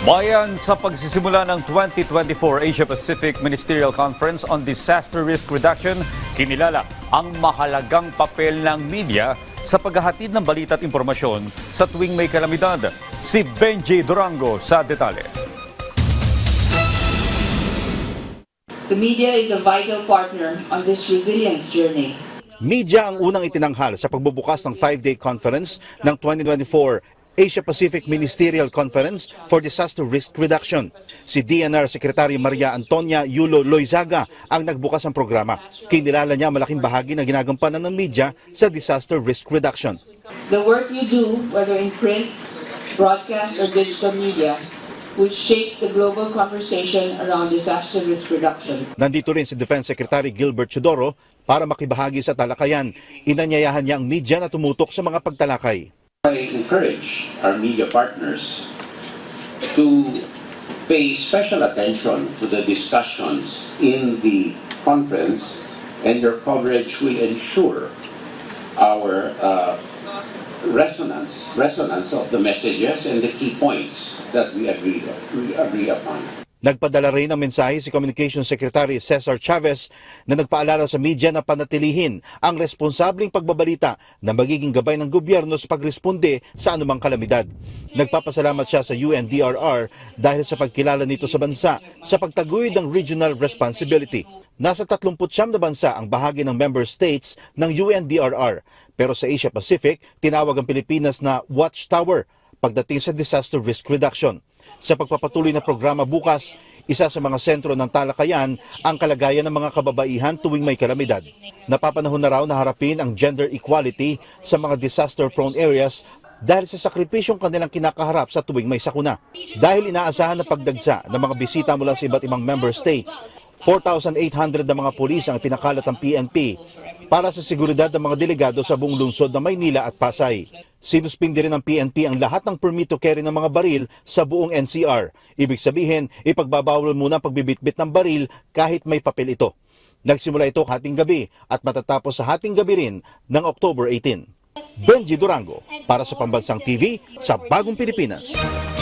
Bayan sa pagsisimula ng 2024 Asia-Pacific Ministerial Conference on Disaster Risk Reduction, kinilala ang mahalagang papel ng media sa paghahatid ng balita at impormasyon sa tuwing may kalamidad. Si Benji Durango sa detalye. The media is a vital partner on this resilience journey. Media ang unang itinanghal sa pagbubukas ng 5-day conference ng 2024 Asia-Pacific Ministerial Conference for Disaster Risk Reduction. Si DNR Secretary Maria Antonia Yulo Loizaga ang nagbukas ng programa. Kinilala niya malaking bahagi ng ginagampanan ng media sa disaster risk reduction. The work you do, whether in print, broadcast, or digital media, will shape the global conversation around disaster risk reduction. Nandito rin si Defense Secretary Gilbert Chodoro para makibahagi sa talakayan. Inanyayahan niya ang media na tumutok sa mga pagtalakay. I encourage our media partners to pay special attention to the discussions in the conference, and their coverage will ensure our resonance of the messages and the key points that we agree upon. Nagpadala rin ng mensahe si Communications Secretary Cesar Chavez na nagpaalala sa media na panatilihin ang responsabling pagbabalita na magiging gabay ng gobyerno sa pagresponde sa anumang kalamidad. Nagpapasalamat siya sa UNDRR dahil sa pagkilala nito sa bansa sa pagtaguyod ng regional responsibility. Nasa 39 na bansa ang bahagi ng member states ng UNDRR, pero sa Asia Pacific, tinawag ang Pilipinas na Watchtower pagdating sa disaster risk reduction. Sa pagpapatuloy na programa bukas, isa sa mga sentro ng talakayan ang kalagayan ng mga kababaihan tuwing may kalamidad. Napapanahon na raw na harapin ang gender equality sa mga disaster-prone areas dahil sa sakripisyong kanilang kinakaharap sa tuwing may sakuna. Dahil inaasahan na pagdagsa ng mga bisita mula sa iba't ibang member states, 4,800 na mga pulis ang pinakalat ng PNP para sa seguridad ng mga delegado sa buong lungsod ng Maynila at Pasay. Sinuspindi rin ng PNP ang lahat ng permit to carry ng mga baril sa buong NCR. Ibig sabihin, ipagbabawal muna ang pagbibitbit ng baril kahit may papel ito. Nagsimula ito hating gabi at matatapos sa hating gabi rin ng October 18. Benji Durango para sa Pambansang TV sa Bagong Pilipinas.